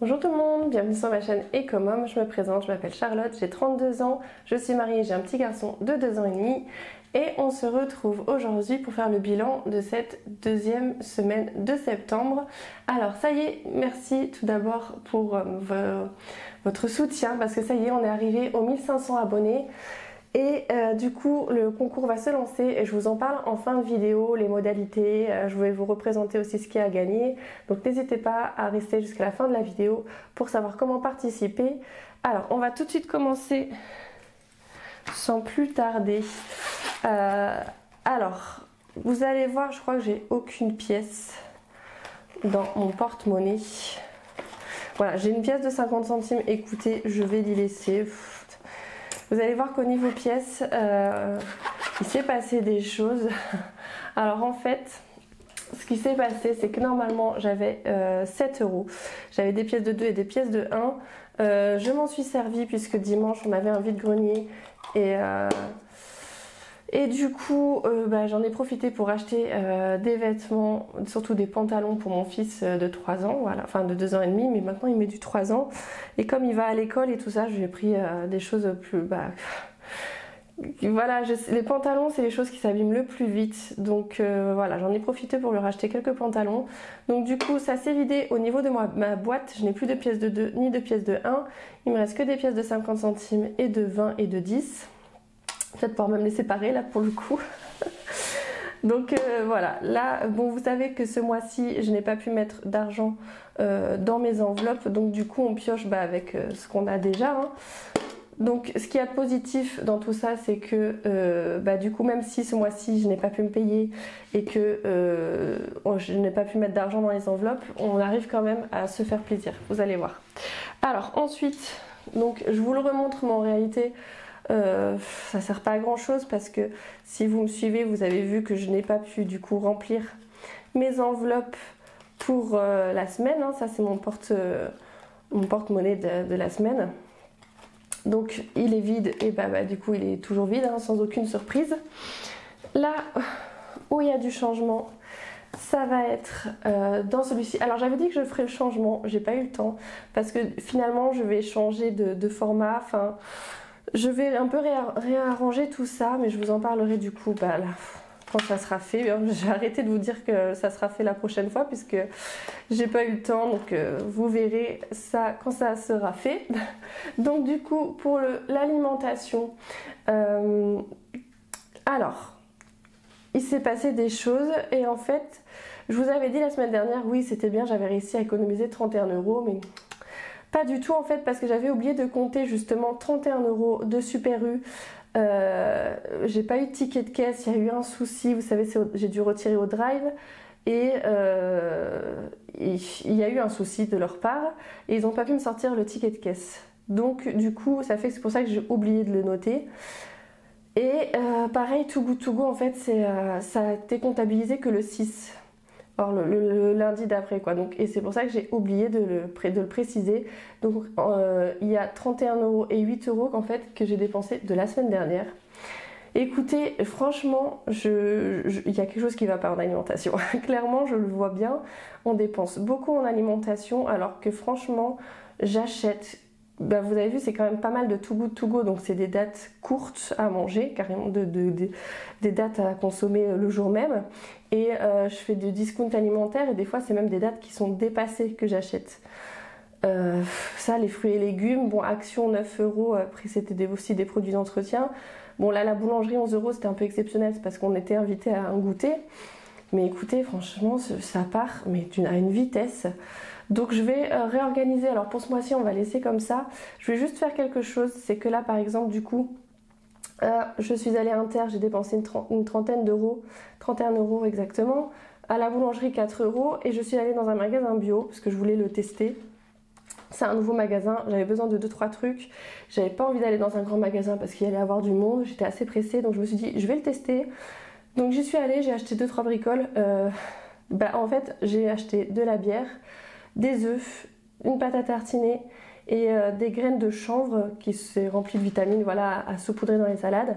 Bonjour tout le monde, bienvenue sur ma chaîne Ecomom, je me présente, je m'appelle Charlotte, j'ai 32 ans, je suis mariée, j'ai un petit garçon de 2 ans et demi et on se retrouve aujourd'hui pour faire le bilan de cette deuxième semaine de septembre. Alors ça y est, merci tout d'abord pour votre soutien parce que ça y est, on est arrivé aux 1500 abonnés. Et du coup le concours va se lancer et je vous en parle en fin de vidéo, les modalités, je vais vous représenter aussi ce qu'il y a à gagner. Donc n'hésitez pas à rester jusqu'à la fin de la vidéo pour savoir comment participer. Alors on va tout de suite commencer sans plus tarder. Alors vous allez voir, je crois que j'ai aucune pièce dans mon porte-monnaie. Voilà, j'ai une pièce de 50 centimes, écoutez, je vais l'y laisser. Vous allez voir qu'au niveau pièces, il s'est passé des choses. Alors en fait, ce qui s'est passé, c'est que normalement j'avais 7 euros. J'avais des pièces de 2 et des pièces de 1. Je m'en suis servi puisque dimanche on avait un vide-grenier. Et du coup, j'en ai profité pour acheter des vêtements, surtout des pantalons pour mon fils de 3 ans, voilà, enfin de 2 ans et demi, mais maintenant il met du 3 ans. Et comme il va à l'école et tout ça, je lui ai pris des choses plus... voilà, les pantalons, c'est les choses qui s'abîment le plus vite. Donc voilà, j'en ai profité pour lui racheter quelques pantalons. Donc du coup, ça s'est vidé au niveau de ma boîte. Je n'ai plus de pièces de 2 ni de pièces de 1. Il me reste que des pièces de 50 centimes et de 20 et de 10. Peut-être pouvoir même les séparer là pour le coup. Donc voilà, là bon, vous savez que ce mois-ci je n'ai pas pu mettre d'argent dans mes enveloppes, donc du coup on pioche avec ce qu'on a déjà, hein. Donc ce qu'il y a de positif dans tout ça, c'est que du coup même si ce mois-ci je n'ai pas pu me payer et que je n'ai pas pu mettre d'argent dans les enveloppes, on arrive quand même à se faire plaisir, vous allez voir. Alors ensuite, donc je vous le remontre, mais en réalité ça sert pas à grand chose parce que si vous me suivez, vous avez vu que je n'ai pas pu du coup remplir mes enveloppes pour la semaine, hein. Ça c'est mon porte-monnaie de la semaine. Donc il est vide et du coup il est toujours vide, hein, sans aucune surprise. Là où il y a du changement, ça va être dans celui-ci. Alors j'avais dit que je ferais le changement, j'ai pas eu le temps parce que finalement je vais changer de format, enfin je vais un peu réarranger tout ça, mais je vous en parlerai du coup là, quand ça sera fait. Je vais arrêter de vous dire que ça sera fait la prochaine fois puisque j'ai pas eu le temps, donc vous verrez ça quand ça sera fait. Donc du coup pour l'alimentation, alors il s'est passé des choses et en fait je vous avais dit la semaine dernière, oui c'était bien, j'avais réussi à économiser 31 euros, mais pas du tout en fait, parce que j'avais oublié de compter justement 31 euros de Super U. J'ai pas eu de ticket de caisse, il y a eu un souci, vous savez, j'ai dû retirer au drive et il y a eu un souci de leur part et ils n'ont pas pu me sortir le ticket de caisse. Donc du coup, c'est pour ça que j'ai oublié de le noter. Et pareil, Too Good To Go en fait, ça a été comptabilisé que le 6. Or le lundi d'après quoi, donc, et c'est pour ça que j'ai oublié de le préciser. Donc il y a 31 euros et 8 euros en fait que j'ai dépensé de la semaine dernière. Écoutez, franchement, il y a quelque chose qui va pas en alimentation. Clairement, je le vois bien, on dépense beaucoup en alimentation alors que franchement, j'achète... vous avez vu, c'est quand même pas mal de Too Good To Go, donc c'est des dates courtes à manger, carrément des dates à consommer le jour même. Et je fais du discount alimentaire et des fois c'est même des dates qui sont dépassées que j'achète. Ça, les fruits et légumes, bon, Action 9 euros, après c'était aussi des produits d'entretien. Bon là la boulangerie 11 euros c'était un peu exceptionnel, c'est parce qu'on était invité à un goûter. Mais écoutez, franchement ça part mais à une vitesse. Donc je vais réorganiser, alors pour ce mois-ci on va laisser comme ça. Je vais juste faire quelque chose, c'est que là par exemple du coup je suis allée à Inter, j'ai dépensé une trentaine d'euros, 31 euros exactement. À la boulangerie 4 euros et je suis allée dans un magasin bio parce que je voulais le tester. C'est un nouveau magasin, j'avais besoin de 2-3 trucs. J'avais pas envie d'aller dans un grand magasin parce qu'il y allait avoir du monde, j'étais assez pressée donc je me suis dit je vais le tester. Donc j'y suis allée, j'ai acheté 2-3 bricoles. En fait j'ai acheté de la bière, des œufs, une pâte à tartiner et des graines de chanvre qui s'est rempli de vitamines, voilà, à saupoudrer dans les salades.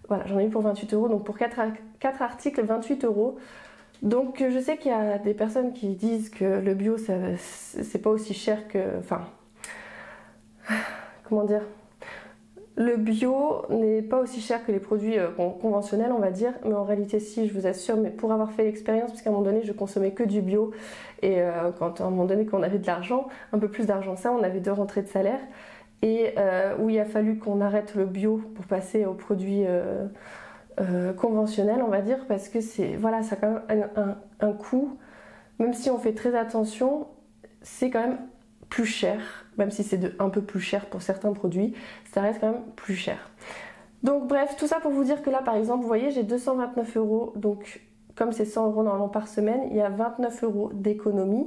Voilà, j'en ai eu pour 28 euros, donc pour 4 articles, 28 euros. Donc je sais qu'il y a des personnes qui disent que le bio c'est pas aussi cher que... Enfin, comment dire, le bio n'est pas aussi cher que les produits conventionnels, on va dire, mais en réalité si, je vous assure, mais pour avoir fait l'expérience, parce qu'à un moment donné je consommais que du bio, et quand à un moment donné quand on avait de l'argent, un peu plus d'argent ça, on avait 2 rentrées de salaire, et où il a fallu qu'on arrête le bio pour passer aux produits conventionnels, on va dire, parce que c'est, voilà, ça a quand même un coût, même si on fait très attention, c'est quand même plus cher, même si c'est un peu plus cher pour certains produits, ça reste quand même plus cher. Donc bref, tout ça pour vous dire que là par exemple, vous voyez, j'ai 229 €, donc comme c'est 100 € normalement par semaine, il y a 29 € d'économie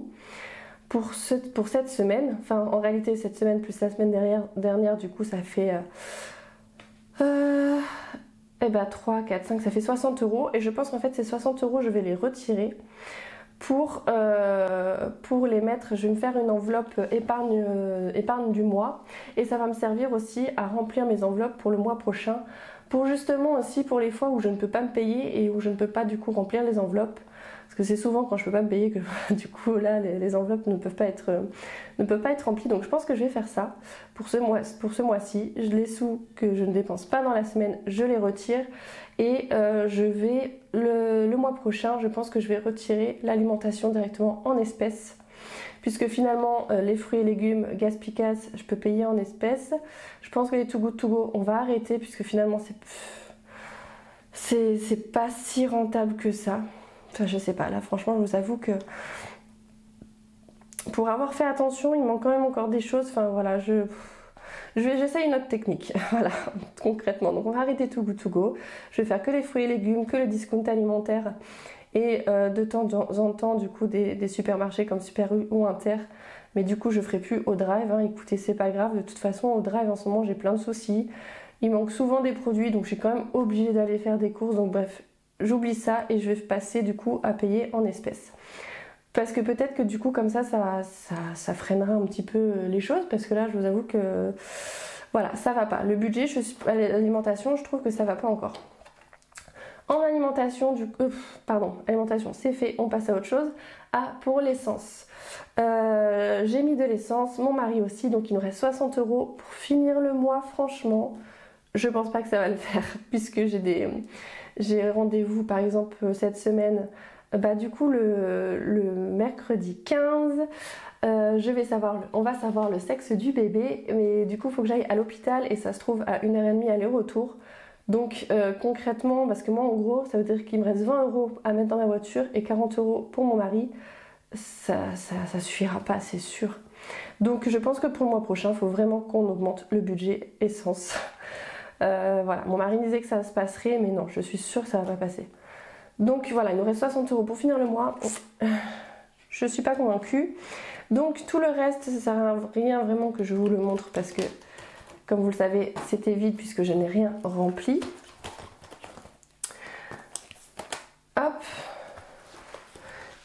pour cette semaine. Enfin, en réalité, cette semaine plus la semaine dernière du coup, ça fait 3, 4, 5, ça fait 60 €. Et je pense qu'en fait, ces 60 €, je vais les retirer pour les mettre. Je vais me faire une enveloppe épargne du mois. Et ça va me servir aussi à remplir mes enveloppes pour le mois prochain. Pour justement aussi pour les fois où je ne peux pas me payer et où je ne peux pas du coup remplir les enveloppes. Parce que c'est souvent quand je peux pas me payer que du coup là les enveloppes ne peuvent pas être remplies. Donc je pense que je vais faire ça pour ce mois-ci. Les sous que je ne dépense pas dans la semaine, je les retire. Et je vais le mois prochain, je pense que je vais retirer l'alimentation directement en espèces. Puisque finalement les fruits et légumes Gaspicas, je peux payer en espèces. Je pense que les Too Good To Go, on va arrêter puisque finalement c'est pas si rentable que ça. Enfin, je sais pas, là franchement je vous avoue que pour avoir fait attention, il manque quand même encore des choses. Enfin voilà, j'essaye une autre technique, voilà, concrètement. Donc on va arrêter Too Good To Go. Je vais faire que les fruits et légumes, que le discount alimentaire et de temps en temps du coup des supermarchés comme Super U ou Inter. Mais du coup je ferai plus au drive, hein. Écoutez, c'est pas grave, de toute façon au drive en ce moment j'ai plein de soucis. Il manque souvent des produits, donc je suis quand même obligée d'aller faire des courses. Donc bref, j'oublie ça et je vais passer du coup à payer en espèces. Parce que peut-être que du coup comme ça freinera un petit peu les choses, parce que là je vous avoue que voilà, ça va pas. Le budget, l'alimentation, je trouve que ça va pas encore. En alimentation, alimentation c'est fait, on passe à autre chose. Ah, pour l'essence. J'ai mis de l'essence, mon mari aussi, donc il nous reste 60 € pour finir le mois. Franchement, je pense pas que ça va le faire, puisque j'ai rendez-vous par exemple cette semaine. Du coup le mercredi 15, on va savoir le sexe du bébé, mais du coup il faut que j'aille à l'hôpital et ça se trouve à 1h30 aller-retour. Donc concrètement, parce que moi en gros ça veut dire qu'il me reste 20 € à mettre dans ma voiture et 40 € pour mon mari, ça suffira pas, c'est sûr. Donc je pense que pour le mois prochain il faut vraiment qu'on augmente le budget essence. Voilà, mon mari me disait que ça se passerait, mais non, je suis sûre que ça va pas passer. Donc voilà, il nous reste 60 € pour finir le mois. Je suis pas convaincue. Donc tout le reste, ça sert à rien vraiment que je vous le montre parce que, comme vous le savez, c'était vide puisque je n'ai rien rempli. Hop.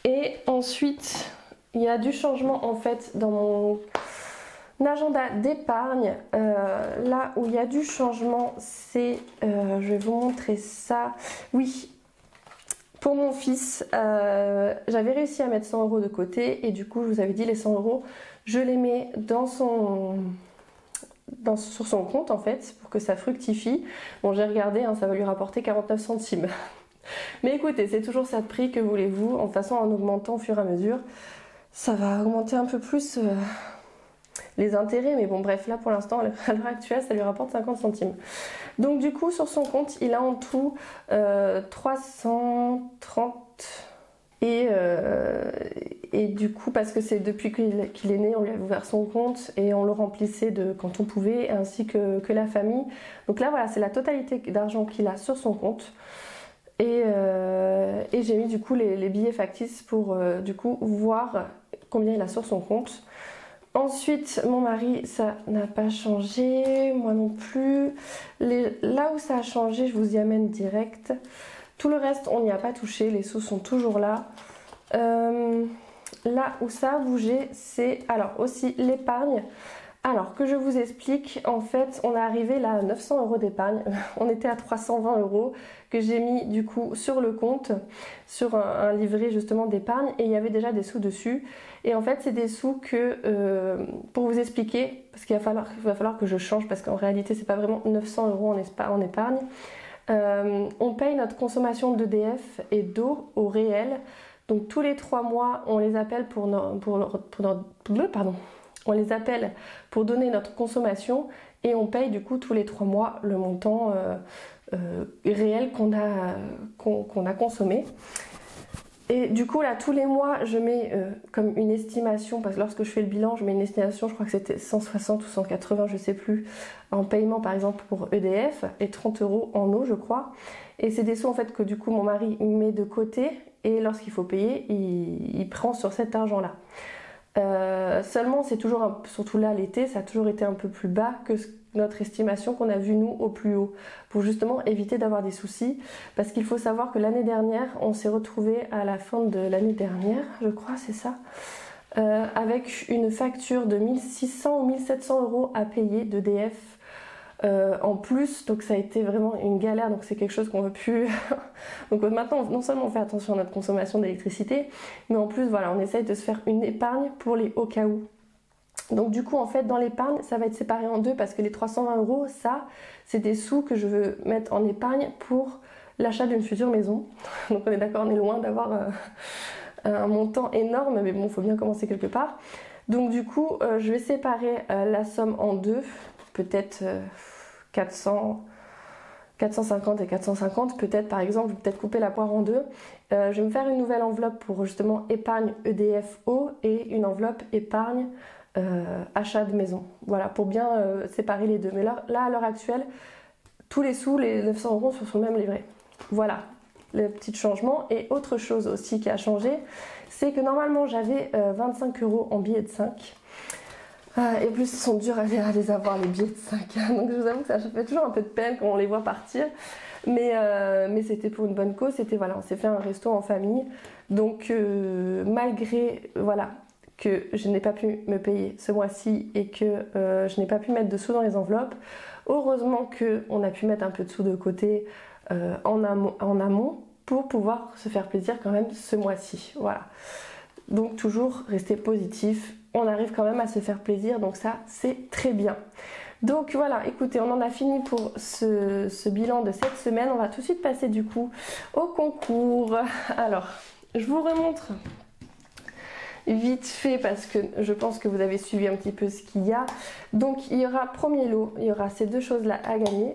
Et ensuite, il y a du changement en fait dans mon agenda d'épargne. Là où il y a du changement, c'est... je vais vous montrer ça. Oui. Pour mon fils, j'avais réussi à mettre 100 € de côté et du coup je vous avais dit les 100 €, je les mets sur son compte en fait pour que ça fructifie. Bon, j'ai regardé, hein, ça va lui rapporter 49 centimes. Mais écoutez, c'est toujours ça de prix, que voulez-vous. En toute façon, en augmentant au fur et à mesure, ça va augmenter un peu plus les intérêts. Mais bon, bref, là pour l'instant, à l'heure actuelle, ça lui rapporte 50 centimes. Donc du coup sur son compte il a en tout 330 et du coup parce que c'est depuis qu'il est né on lui a ouvert son compte et on le remplissait quand on pouvait, ainsi que la famille. Donc là voilà, c'est la totalité d'argent qu'il a sur son compte et j'ai mis du coup les billets factices pour du coup voir combien il a sur son compte. Ensuite, mon mari, ça n'a pas changé, moi non plus. Là où ça a changé, je vous y amène direct. Tout le reste, on n'y a pas touché, les sous sont toujours là. Là où ça a bougé, c'est alors aussi l'épargne. Alors que je vous explique, en fait on est arrivé là à 900 € d'épargne, on était à 320 € que j'ai mis du coup sur le compte, sur un livret justement d'épargne, et il y avait déjà des sous dessus. Et en fait c'est des sous que, pour vous expliquer, parce qu'il va falloir que je change, parce qu'en réalité c'est pas vraiment 900 € en épargne. On paye notre consommation d'EDF et d'eau au réel, donc tous les 3 mois on les appelle on les appelle pour donner notre consommation, et on paye du coup tous les 3 mois le montant réel qu'on a consommé. Et du coup là tous les mois je mets comme une estimation, parce que lorsque je fais le bilan je mets une estimation, je crois que c'était 160 ou 180 je sais plus, en paiement par exemple pour EDF, et 30 € en eau je crois. Et c'est des sous en fait que du coup mon mari met de côté, et lorsqu'il faut payer il prend sur cet argent là. Seulement c'est toujours, surtout là l'été, ça a toujours été un peu plus bas que notre estimation qu'on a vue nous au plus haut, pour justement éviter d'avoir des soucis, parce qu'il faut savoir que l'année dernière on s'est retrouvé à la fin de l'année dernière, je crois c'est ça, avec une facture de 1600 ou 1700 € à payer d'EDF en plus, donc ça a été vraiment une galère, donc c'est quelque chose qu'on veut plus. Donc maintenant non seulement on fait attention à notre consommation d'électricité, mais en plus voilà on essaye de se faire une épargne pour les au cas où. Donc du coup en fait dans l'épargne ça va être séparé en deux, parce que les 320 € ça c'est des sous que je veux mettre en épargne pour l'achat d'une future maison. Donc on est d'accord, on est loin d'avoir un montant énorme, mais bon il faut bien commencer quelque part. Donc du coup je vais séparer la somme en deux, peut-être 450 et 450 peut-être, par exemple, peut-être couper la poire en deux. Je vais me faire une nouvelle enveloppe pour justement épargne EDF eau, et une enveloppe épargne achat de maison. Voilà, pour bien séparer les deux. Mais là à l'heure actuelle, tous les sous, les 900 € sont sur le même livret. Voilà, le petit changement. Et autre chose aussi qui a changé, c'est que normalement j'avais 25 € en billets de 5. Et plus ils sont durs à les avoir, les billets de 5. Donc je vous avoue que ça fait toujours un peu de peine quand on les voit partir. Mais c'était pour une bonne cause, c'était voilà, on s'est fait un resto en famille. Donc malgré voilà, que je n'ai pas pu me payer ce mois-ci, et que je n'ai pas pu mettre de sous dans les enveloppes, heureusement qu'on a pu mettre un peu de sous de côté en amont pour pouvoir se faire plaisir quand même ce mois-ci. Voilà. Donc toujours rester positif, on arrive quand même à se faire plaisir, donc ça c'est très bien. Donc voilà, écoutez, on en a fini pour ce bilan de cette semaine. On va tout de suite passer du coup au concours. Alors, je vous remontre vite fait, parce que je pense que vous avez suivi un petit peu ce qu'il y a. Donc il y aura premier lot, il y aura ces deux choses là à gagner,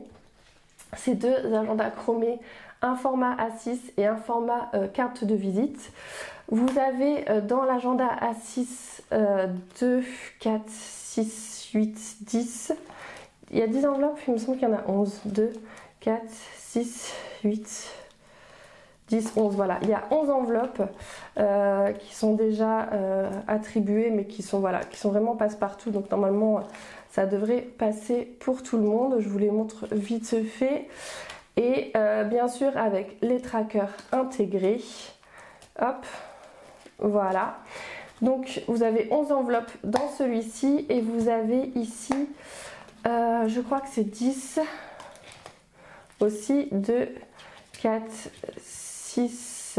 ces deux agendas chromés, un format A6 et un format carte de visite. Vous avez dans l'agenda A6 2, 4, 6, 8, 10. Il y a 10 enveloppes, il me semble qu'il y en a 11. 2, 4, 6, 8, 10, 11. Voilà, il y a 11 enveloppes qui sont déjà attribuées, mais qui sont vraiment passe-partout. Donc normalement, ça devrait passer pour tout le monde. Je vous les montre vite fait. Et bien sûr, avec les trackers intégrés. Hop. Voilà, donc vous avez 11 enveloppes dans celui-ci, et vous avez ici, je crois que c'est 10 aussi, 2, 4, 6,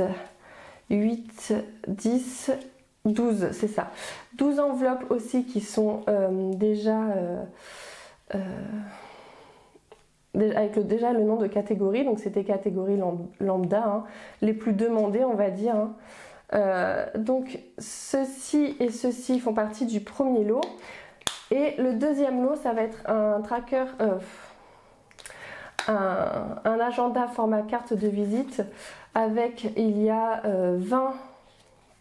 8, 10, 12, c'est ça. 12 enveloppes aussi qui sont déjà avec déjà le nom de catégorie, donc c'était catégorie lambda, hein, les plus demandées on va dire, hein. Donc ceci et ceci font partie du premier lot, et le deuxième lot ça va être un tracker, un agenda format carte de visite, avec il y a 20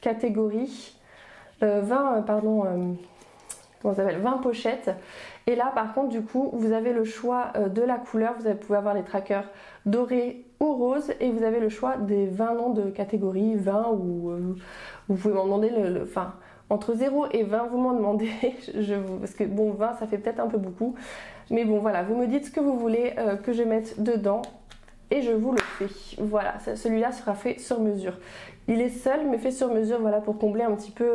catégories, 20 pochettes. Et là par contre du coup vous avez le choix de la couleur, vous pouvez avoir les trackers dorés ou roses, et vous avez le choix des 20 noms de catégorie, 20 ou vous pouvez m'en demander enfin entre 0 et 20 vous m'en demandez, parce que bon 20 ça fait peut-être un peu beaucoup, mais bon voilà, vous me dites ce que vous voulez que je mette dedans et je vous le fais. Voilà, celui-là sera fait sur mesure. Il est seul mais fait sur mesure, voilà, pour combler un petit peu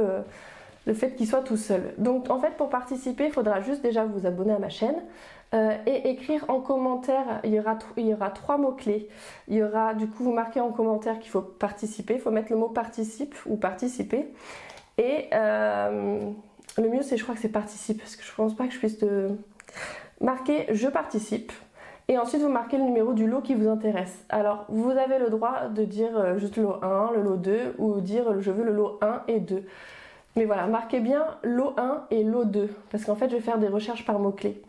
le fait qu'il soit tout seul. Donc en fait pour participer, il faudra juste déjà vous abonner à ma chaîne et écrire en commentaire, il y aura 3 mots-clés. Il y aura, du coup vous marquez en commentaire qu'il faut participer, il faut mettre le mot participe ou participer. Et le mieux c'est, je crois que c'est participe, parce que je pense pas que je puisse te marquer je participe. Et ensuite vous marquez le numéro du lot qui vous intéresse. Alors vous avez le droit de dire juste le lot 1, le lot 2 ou dire je veux le lot 1 et 2. Mais voilà, marquez bien lot 1 et lot 2 parce qu'en fait je vais faire des recherches par mots-clés.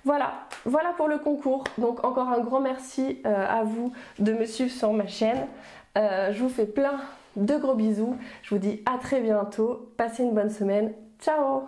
Voilà pour le concours. Donc encore un grand merci à vous de me suivre sur ma chaîne. Je vous fais plein de gros bisous. Je vous dis à très bientôt. Passez une bonne semaine. Ciao!